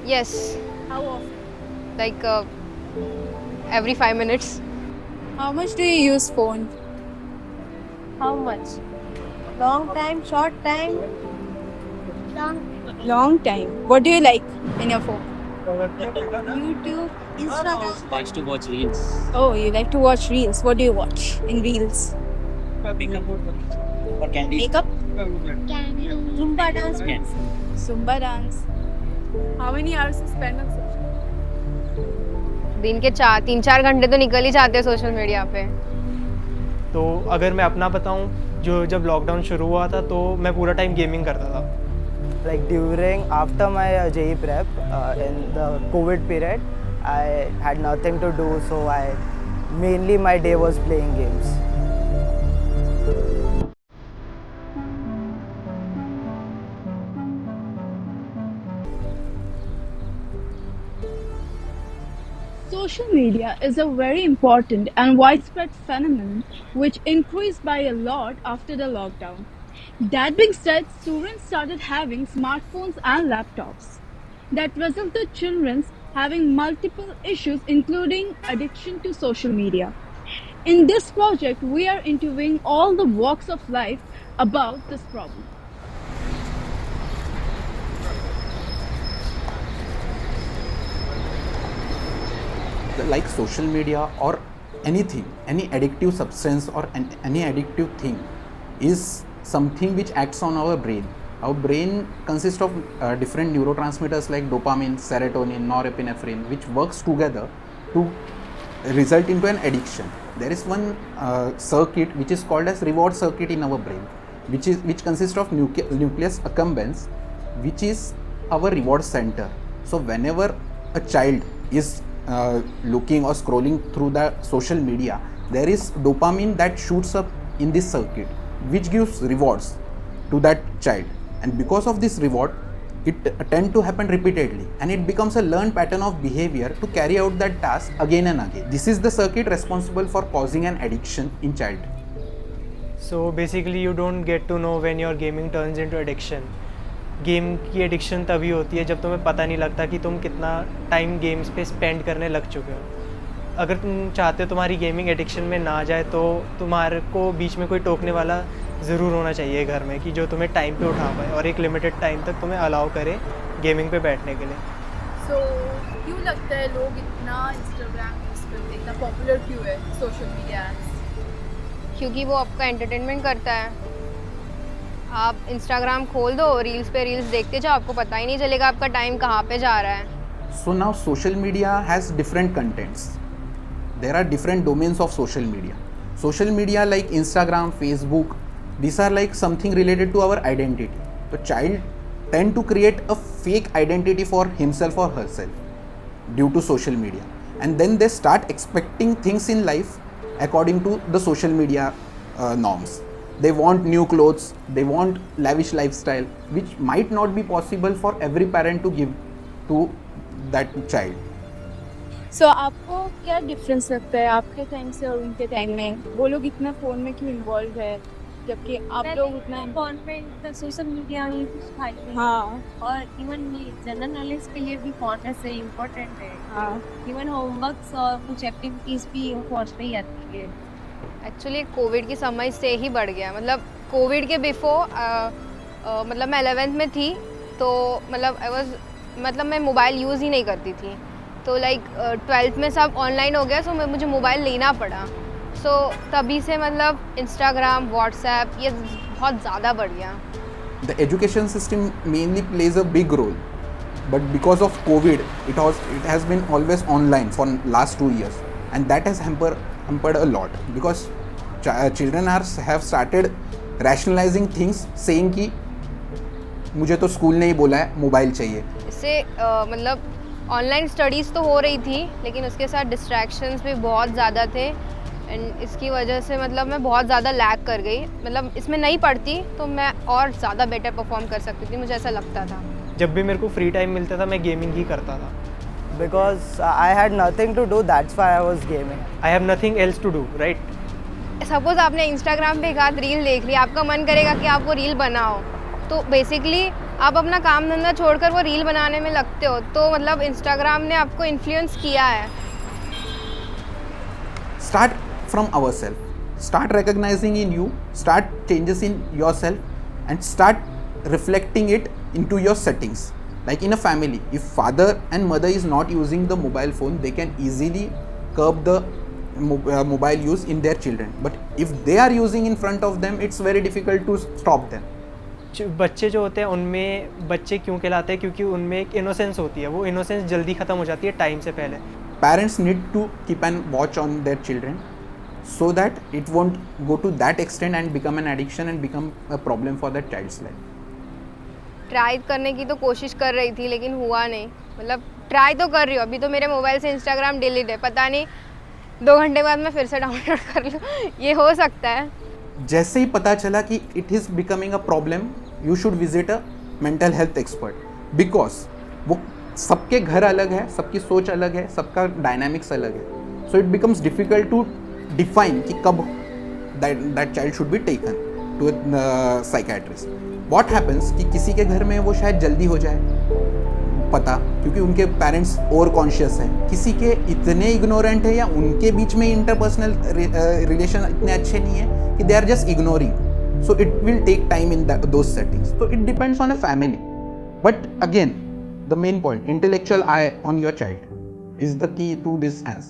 Yes, How often? like every 5 minutes. How much do you use phone? How much? Long time, short time? Long time. What do you like in your phone? YouTube, Instagram. Likes to watch reels. Oh, you like to watch reels. What do you watch in reels? Makeup or candy. Makeup? Zumba dance. Zumba dance. How many hours you spend on social? दिन के 3-4 घंटे तो निकल ही जाते हैं social media पे. तो अगर मैं अपना बताऊं, जो जब लॉकडाउन शुरू हुआ था तो मैं पूरा टाइम गेमिंग करता था. Like after my JEE prep, in the COVID period, I had nothing to do, so mainly my day was playing games. Social media is a very important and widespread phenomenon which increased by a lot after the lockdown. That being said, students started having smartphones and laptops. That resulted children having multiple issues including addiction to social media. In this project, we are interviewing all the walks of life about this problem. Like social media or anything, any addictive substance or any addictive thing is something which acts on our brain. Our brain consists of different neurotransmitters like dopamine, serotonin, norepinephrine, which works together to result into an addiction. There is one circuit which is called as reward circuit in our brain, which consists of nucleus accumbens, which is our reward center. So whenever a child is looking or scrolling through the social media, there is dopamine that shoots up in this circuit, which gives rewards to that child, and because of this reward it tend to happen repeatedly, and it becomes a learned pattern of behavior to carry out that task again and again. This is the circuit responsible for causing an addiction in child. So basically you don't get to know when your gaming turns into addiction. Game की addiction तभी होती है जब तुम्हें पता नहीं लगता कि तुम कितना टाइम गेम्स पे स्पेंड करने लग चुके हो. अगर तुम चाहते हो तुम्हारी गेमिंग एडिक्शन में ना जाए तो तुम्हारे को बीच में कोई टोकने वाला ज़रूर होना चाहिए घर में कि जो तुम्हें टाइम पे उठा पाए और एक लिमिटेड टाइम तक तुम्हें अलाउ करे गेमिंग पे बैठने के लिए. सो क्यों लगता है लोग इतना इंस्टाग्राम यूज़ करते हैं, इतना पॉपुलर क्यों है सोशल मीडिया एप्स? क्योंकि वो आपका एंटरटेनमेंट करता है. आप इंस्टाग्राम खोल दो, रील्स पे रील्स देखते जाओ, आपको पता ही नहीं चलेगा आपका टाइम कहाँ पे जा रहा है. So now social media has different contents. There are different domains of social media. Social media like Instagram, Facebook, these are like something related to our identity. The child tend to create a fake identity for himself or herself due to social media, and then they start expecting things in life according to the social media norms. They want new clothes, they want lavish lifestyle, which might not be possible for every parent to give to that child. सो आपको क्या difference लगता है आपके time से और उनके time में? वो लोग इतना फ़ोन में क्यों इन्वॉल्व है जबकि आप लोग उतना फोन पे सोशल मीडिया ही सिखाई है। हाँ और इवन जनरल नॉलेज के लिए भी फोन ऐसे इम्पोर्टेंट है। हाँ इवन होमवर्क्स और कुछ एक्टिविटीज भी फोन पे ही आती है। एक्चुअली कोविड की समय से ही बढ़ गया. मतलब कोविड के बिफोर मतलब मैं 11th में थी तो मतलब मैं मोबाइल यूज़ ही नहीं करती थी. तो लाइक 12th में सब ऑनलाइन हो गया, सो मुझे मोबाइल लेना पड़ा. सो तभी से मतलब इंस्टाग्राम, व्हाट्सएप ये बहुत ज़्यादा बढ़ गया. The education system mainly plays a big role, but because of COVID, it has been always online for last 2 years, and that has hampered a lot because children have started rationalizing things, saying कि मुझे तो school ने ही बोला है mobile चाहिए. इससे मतलब online studies तो हो रही थी लेकिन उसके साथ डिस्ट्रैक्शंस भी बहुत ज़्यादा थे, एंड इसकी वजह से मतलब मैं बहुत ज़्यादा लैग कर गई. मतलब इसमें नहीं पढ़ती तो मैं और ज़्यादा बेटर परफॉर्म कर सकती थी, मुझे ऐसा लगता था. जब भी मेरे को फ्री टाइम मिलता था मैं गेमिंग ही करता था. Because I had nothing to do, that's why I was gaming. I have nothing else to do, right. Suppose आपने इंस्टाग्राम पे एक आध रील देख ली, आपका मन करेगा कि आप वो रील बनाओ, तो बेसिकली आप अपना काम धंधा छोड़कर वो रील बनाने में लगते हो, तो मतलब इंस्टाग्राम ने आपको इन्फ्लुएंस किया है। Start from ourselves. Start recognizing in you, start changes in yourself, and start reflecting it into your settings. Like in a family, if father and mother is not using the mobile phone, they can easily curb the mobile use in their children. But if they are using in front of them, it's very difficult to stop them. बच्चे जो होते हैं उनमें बच्चे क्यों कहलाते हैं, क्योंकि उनमें एक इनोसेंस होती है, वो इनोसेंस जल्दी ख़त्म हो जाती है टाइम से पहले। Parents need to keep an watch on their children so that it won't go to that extent and become an addiction and become a problem for that child's life. Try करने की तो कोशिश कर रही थी लेकिन हुआ नहीं, मतलब ट्राई तो कर रही हूँ। अभी तो मेरे मोबाइल से इंस्टाग्राम डिलीट है, पता नहीं 2 घंटे बाद मैं फिर से डाउनलोड कर लूँ, ये हो सकता है। जैसे ही पता चला कि it is becoming a problem, you should visit a mental health expert, because वो सबके घर अलग है, सबकी सोच अलग है, सबका डायनामिक्स अलग है। So it becomes difficult to define कि कब that child should be taken to psychiatrist. What happens कि किसी के घर में वो शायद जल्दी हो जाए पता, क्योंकि उनके पेरेंट्स ओवर कॉन्शियस है, किसी के इतने इग्नोरेंट है या उनके बीच में इंटरपर्सनल रिलेशन इतने अच्छे नहीं है कि they are just ignoring. So it will take time in those settings. तो it depends on a family, but again the main point, intellectual eye on your child is the key to this. As